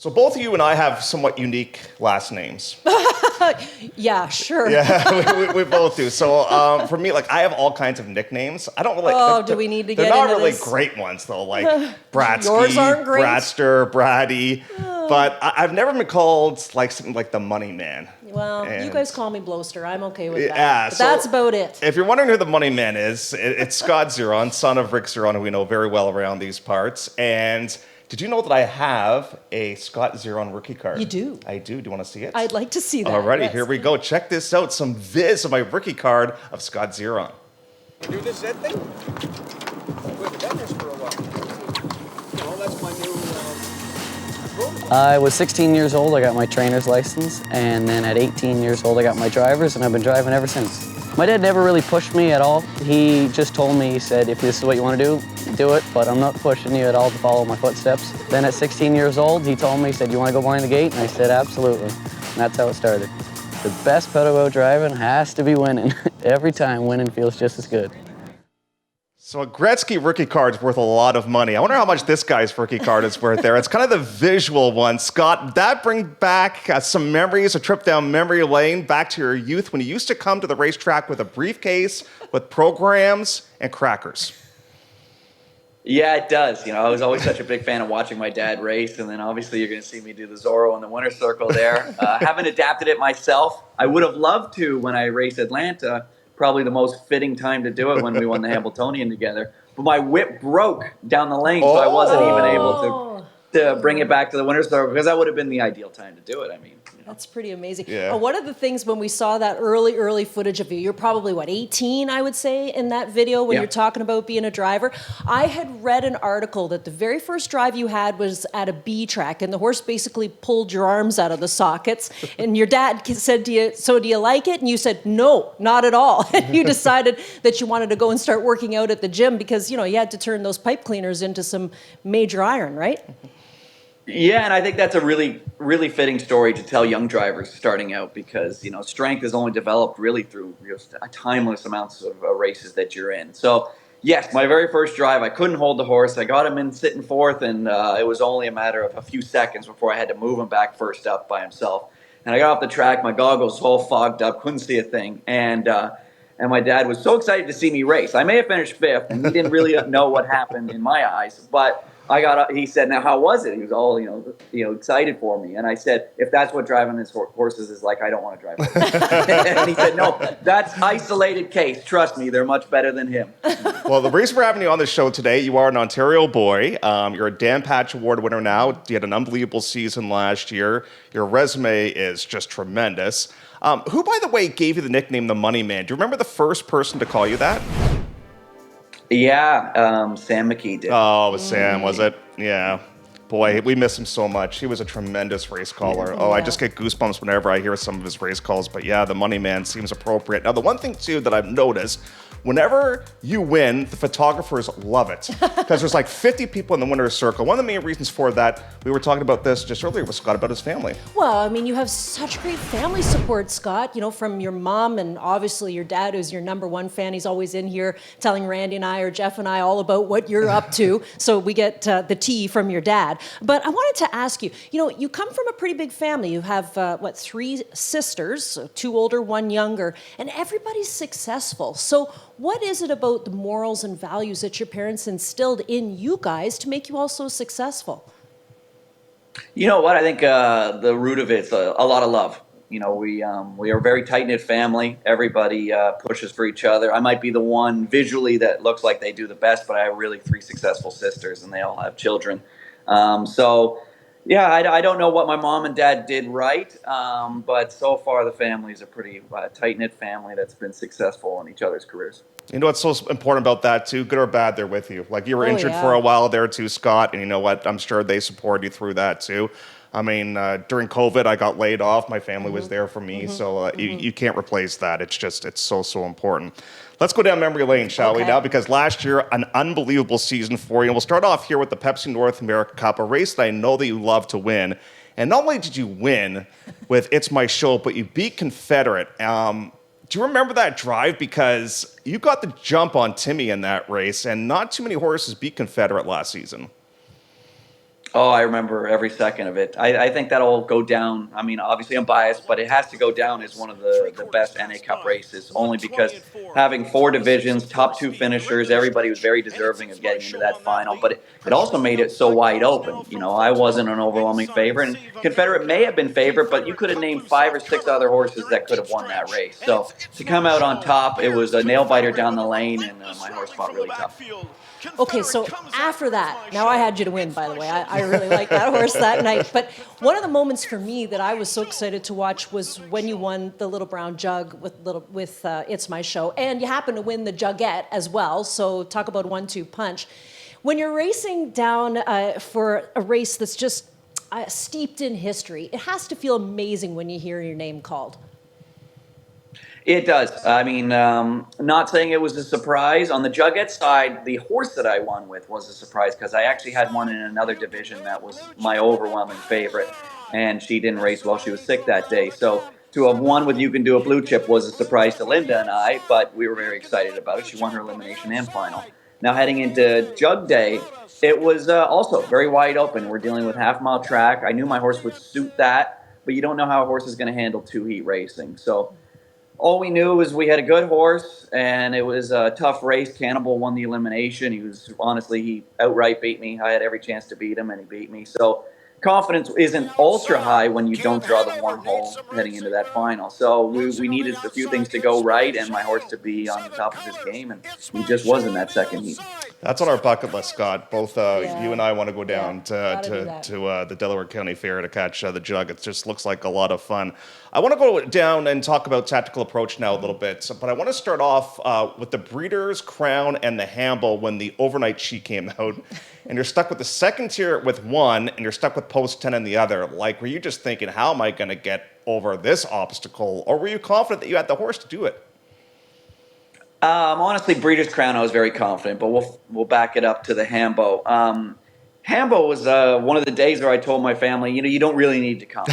So both of you and I have somewhat unique last names. Yeah, sure. Yeah, we both do. So for me, like I have all kinds of nicknames. I don't really. Oh, do we need to get into They're not really this? great ones though, like Bratsky, Yours aren't great? Bradster, Braddy. But I've never been called like something like the Money Man. Well, you guys call me Blowster. I'm okay with that. Yeah, But so that's about it. If you're wondering who the Money Man is, it's Scott Zeron, son of Rick Zeron, who we know very well around these parts. And did you know that I have a Scott Zeron rookie card? You do? I do. Do you want to see it? I'd like to see that. Alrighty, yes. here we go. Check this out. Some viz of my rookie card of Scott Zeron. Do this Ed thing? We've done this for a while. Well, that's my new I was 16 years old, I got my trainer's license, and then at 18 years old I got my driver's, and I've been driving ever since. My dad never really pushed me at all. He just told me, he said, if this is what you want to do it, but I'm not pushing you at all to follow my footsteps. Then at 16 years old, he told me, he said, you want to go behind the gate? And I said, absolutely. And that's how it started. The best part about driving has to be winning. Every time winning feels just as good. So a Gretzky rookie card is worth a lot of money. I wonder how much this guy's rookie card is worth there. It's kind of the visual one. Scott, that brings back some memories, a trip down memory lane, back to your youth when you used to come to the racetrack with a briefcase, with programs and crackers. Yeah, it does. I was always such a big fan of watching my dad race, and then obviously you're going to see me do the Zorro in the winner's circle there. Haven't adapted it myself. I would have loved to when I raced Atlanta. Probably the most fitting time to do it when we won the Hamiltonian together. But my whip broke down the lane, so I wasn't even able to bring it back to the winner's circle because that would have been the ideal time to do it. I mean, That's pretty amazing. Yeah. One of the things when we saw that early footage of you, you're probably, 18, I would say, in that video when you're talking about being a driver. I had read an article that the very first drive you had was at a B track, and the horse basically pulled your arms out of the sockets, and your dad said to you, so do you like it? And you said, no, not at all. And you decided that you wanted to go and start working out at the gym because, you had to turn those pipe cleaners into some major iron, right? Yeah, and I think that's a really, really fitting story to tell young drivers starting out because, strength is only developed really through timeless amounts of races that you're in. So, yes, my very first drive, I couldn't hold the horse. I got him in sitting fourth, and it was only a matter of a few seconds before I had to move him back first up by himself. And I got off the track, my goggles all fogged up, couldn't see a thing. And my dad was so excited to see me race. I may have finished fifth, and he didn't really know what happened in my eyes, but he said, now how was it? He was all, excited for me. And I said, if that's what driving this horses is like, I don't want to drive horses. And he said, no, that's isolated case. Trust me, they're much better than him. Well, the reason we're having you on the show today, you are an Ontario boy. You're a Dan Patch Award winner now. You had an unbelievable season last year. Your resume is just tremendous. Who, by the way, gave you the nickname the Money Man? Do you remember the first person to call you that? Yeah, Sam McKee did. Oh, it was Sam, was it? Yeah. Boy, we miss him so much. He was a tremendous race caller. I just get goosebumps whenever I hear some of his race calls. But yeah, the Money Man seems appropriate. Now, the one thing, too, that I've noticed, whenever you win, the photographers love it. Because there's like 50 people in the winner's circle. One of the main reasons for that, we were talking about this just earlier with Scott about his family. Well, you have such great family support, Scott, from your mom and obviously your dad, who's your number one fan. He's always in here telling Randy and I or Jeff and I all about what you're up to. So we get the tea from your dad. But I wanted to ask you, you come from a pretty big family. You have, 3 sisters, so 2 older, 1 younger, and everybody's successful. So what is it about the morals and values that your parents instilled in you guys to make you all so successful? You know what? I think the root of it's a lot of love. We are a very tight-knit family. Everybody pushes for each other. I might be the one visually that looks like they do the best, but I have really 3 successful sisters, and they all have children. Yeah, I don't know what my mom and dad did right, but so far the family is a pretty tight-knit family that's been successful in each other's careers. You know what's so important about that, too? Good or bad, they're with you. Like, you were injured for a while there, too, Scott, and you know what? I'm sure they supported you through that, too. I mean, during COVID, I got laid off. My family was there for me, so you can't replace that. It's so important. Let's go down memory lane, shall we now? Because last year, an unbelievable season for you. And we'll start off here with the Pepsi North America Cup, a race that I know that you love to win. And not only did you win with It's My Show, but you beat Confederate. Do you remember that drive? Because you got the jump on Timmy in that race, and not too many horses beat Confederate last season. Oh, I remember every second of it. I think that'll go down. I mean, obviously I'm biased, but it has to go down as one of the best NA Cup races, only because having four divisions, top two finishers, everybody was very deserving of getting into that final. But it also made it so wide open. You know, I wasn't an overwhelming favorite, and Confederate may have been favorite, but you could have named 5 or 6 other horses that could have won that race. So to come out on top, it was a nail biter down the lane, and my horse fought really tough. Okay, so after that, now I had you to win, by the way. I really liked that horse that night. But one of the moments for me that I was so excited to watch was when you won the Little Brown Jug with It's My Show. And you happened to win the Jugette as well, so talk about a 1-2 punch. When you're racing down for a race that's just steeped in history, it has to feel amazing when you hear your name called. It does. I mean, not saying it was a surprise. On the Jugette side, the horse that I won with was a surprise because I actually had one in another division that was my overwhelming favorite, and she didn't race well. She was sick that day. So to have won with You Can Do a Blue Chip was a surprise to Linda and I, but we were very excited about it. She won her elimination and final. Now heading into Jug Day, it was also very wide open. We're dealing with half-mile track. I knew my horse would suit that, but you don't know how a horse is going to handle two-heat racing. So all we knew was we had a good horse, and it was a tough race. Cannibal won the elimination. He outright beat me. I had every chance to beat him, and he beat me. So confidence isn't ultra high when you don't draw the one hole heading into that final. So we needed a few things to go right, and my horse to be on the top of his game, and he just was in that second heat. That's on our bucket list, Scott. Both you and I want to go down to the Delaware County Fair to catch the Jug. It just looks like a lot of fun. I want to go down and talk about tactical approach now a little bit, but I want to start off with the Breeders' Crown and the Hamble when the overnight sheet came out. And you're stuck with the second tier with one, and you're stuck with post 10 in the other. Like, were you just thinking, how am I going to get over this obstacle? Or were you confident that you had the horse to do it? Honestly, Breeders' Crown, I was very confident, but we'll back it up to the Hambo. Hambo was one of the days where I told my family, you don't really need to come.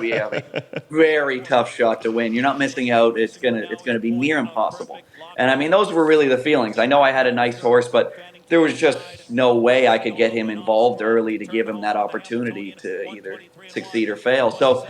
We have a very tough shot to win. You're not missing out. It's gonna be near impossible. And I mean, those were really the feelings. I know I had a nice horse, but there was just no way I could get him involved early to give him that opportunity to either succeed or fail. So,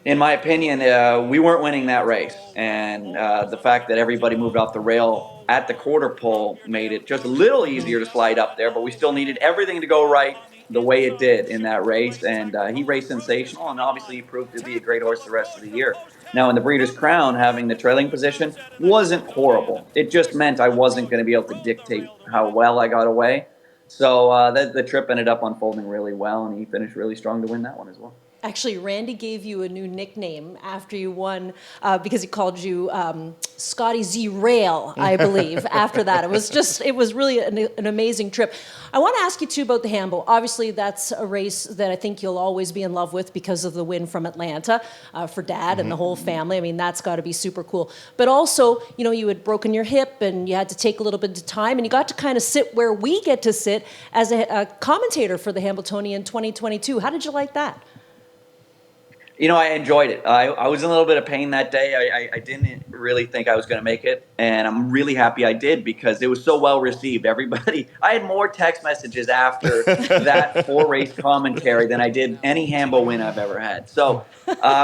in my opinion, we weren't winning that race. And the fact that everybody moved off the rail at the quarter pole made it just a little easier to slide up there, but we still needed everything to go right the way it did in that race. And he raced sensational, and obviously he proved to be a great horse the rest of the year. Now, in the Breeders' Crown, having the trailing position wasn't horrible. It just meant I wasn't going to be able to dictate how well I got away. So the trip ended up unfolding really well, and he finished really strong to win that one as well. Actually, Randy gave you a new nickname after you won because he called you Scotty Z Rail, I believe, after that. It was really an amazing trip. I want to ask you, too, about the Hambo. Obviously, that's a race that I think you'll always be in love with because of the win from Atlanta for Dad and the whole family. I mean, that's got to be super cool. But also, you had broken your hip and you had to take a little bit of time, and you got to kind of sit where we get to sit as a commentator for the Hambletonian 2022. How did you like that? I enjoyed it. I was in a little bit of pain that day. I didn't really think I was going to make it, and I'm really happy I did because it was so well received. I had more text messages after that 4-race commentary than I did any Hambo win I've ever had. So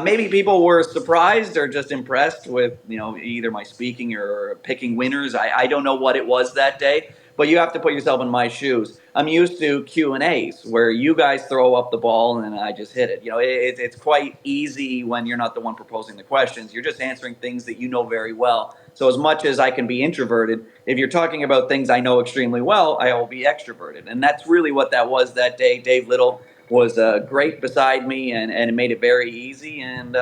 maybe people were surprised or just impressed with, either my speaking or picking winners. I don't know what it was that day. But you have to put yourself in my shoes. I'm used to Q&As where you guys throw up the ball and I just hit it. It's quite easy when you're not the one proposing the questions. You're just answering things that you know very well. So as much as I can be introverted, if you're talking about things I know extremely well, I will be extroverted. And that's really what that was that day. Dave Little was great beside me and it made it very easy. And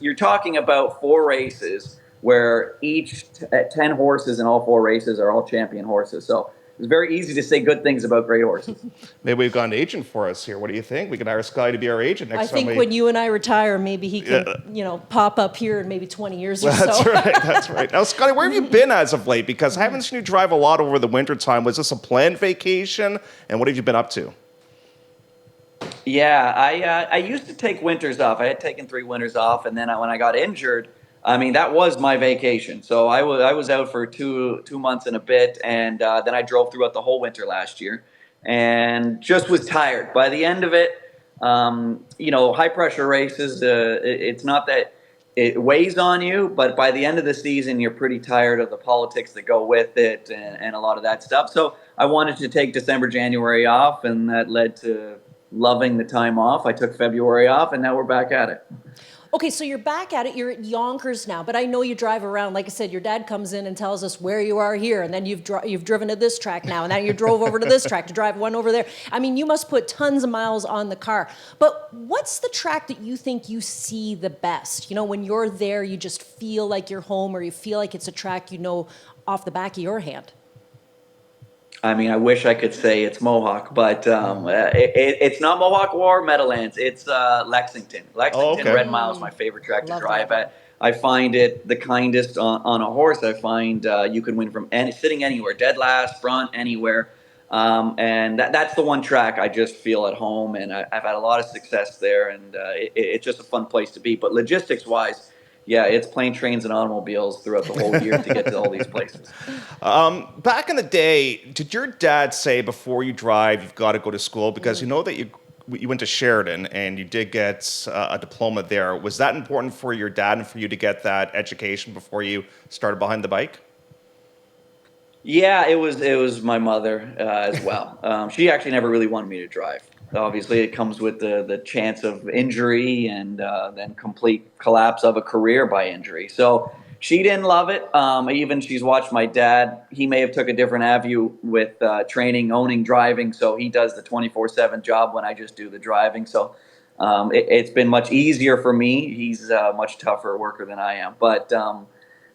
you're talking about 4 races where each 10 horses in all 4 races are all champion horses. So it's very easy to say good things about great horses. Maybe we've got an agent for us here. What do you think? We can hire Sky to be our agent next time. I think when you and I retire, maybe he can, pop up here in maybe 20 years or so. That's right. Now, Scotty, where have you been as of late? Because I haven't seen you drive a lot over the winter time. Was this a planned vacation? And what have you been up to? Yeah, I used to take winters off. I had taken 3 winters off, and then when I got injured, that was my vacation. So I was out for two months and a bit, and then I drove throughout the whole winter last year. and just was tired. By the end of it, high pressure races, it's not that it weighs on you, but by the end of the season, you're pretty tired of the politics that go with it and a lot of that stuff. So I wanted to take December, January off, and that led to loving the time off. I took February off, and now we're back at it. Okay, so you're back at it. You're at Yonkers now, but I know you drive around. Like I said, your dad comes in and tells us where you are here, and then you've driven to this track now, and then you drove over to this track to drive one over there. I mean, you must put tons of miles on the car. But what's the track that you think you see the best? You know, when you're there, you just feel like you're home, or you feel like it's a track you know off the back of your hand? I mean, I wish I could say it's Mohawk, but it's not Mohawk or Meadowlands. It's Lexington. Lexington Red Mile is my favorite track to drive at. I find it the kindest on a horse. I find you can win from sitting anywhere, dead last, front, anywhere. And that's the one track I just feel at home, and I've had a lot of success there, and it's just a fun place to be. But logistics-wise, yeah, it's plane, trains, and automobiles throughout the whole year to get to all these places. Back in the day, did your dad say before you drive, you've got to go to school? Because you know that you went to Sheridan and you did get a diploma there. Was that important for your dad and for you to get that education before you started behind the bike? Yeah, it was my mother as well. She actually never really wanted me to drive. Obviously, it comes with the chance of injury and then complete collapse of a career by injury. So she didn't love it. Even she's watched my dad. He may have took a different avenue with training, owning, driving. So he does the 24/7 job when I just do the driving. So it's been much easier for me. He's a much tougher worker than I am. But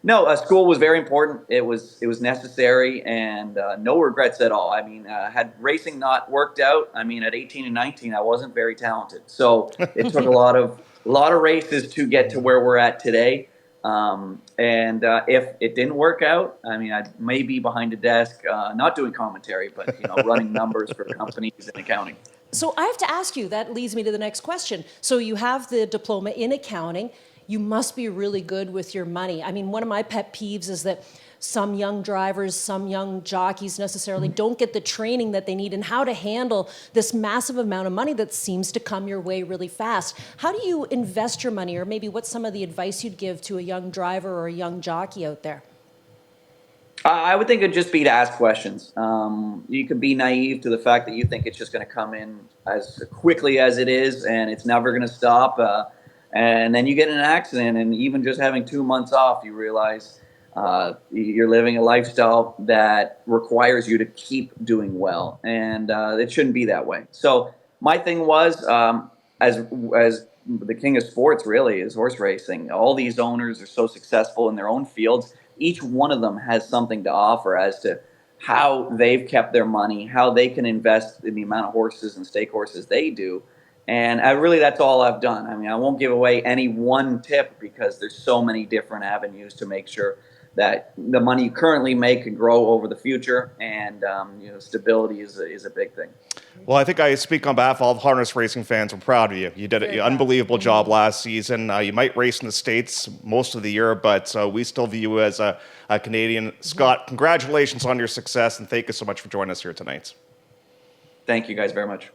no, school was very important. It was necessary, and no regrets at all. I mean, had racing not worked out, I mean, at 18 and 19, I wasn't very talented. So it took a lot of races to get to where we're at today. And if it didn't work out, I mean, I may be behind a desk, not doing commentary, but running numbers for companies and accounting. So I have to ask you. That leads me to the next question. So you have the diploma in accounting. You must be really good with your money. I mean, one of my pet peeves is that some young drivers, some young jockeys necessarily don't get the training that they need in how to handle this massive amount of money that seems to come your way really fast. How do you invest your money, or maybe what's some of the advice you'd give to a young driver or a young jockey out there? I would think it'd just be to ask questions. You could be naive to the fact that you think it's just going to come in as quickly as it is, and it's never going to stop. And then you get in an accident, and even just having 2 months off, you realize you're living a lifestyle that requires you to keep doing well, and it shouldn't be that way. So my thing was, as the king of sports really is horse racing. All these owners are so successful in their own fields. Each one of them has something to offer as to how they've kept their money, how they can invest in the amount of horses and stake horses they do. And that's all I've done. I mean, I won't give away any one tip because there's so many different avenues to make sure that the money you currently make can grow over the future, and stability is a big thing. Well, I think I speak on behalf of all the harness racing fans. We're proud of you. You did an unbelievable job last season. You might race in the States most of the year, but we still view you as a Canadian. Scott, congratulations on your success, and thank you so much for joining us here tonight. Thank you guys very much.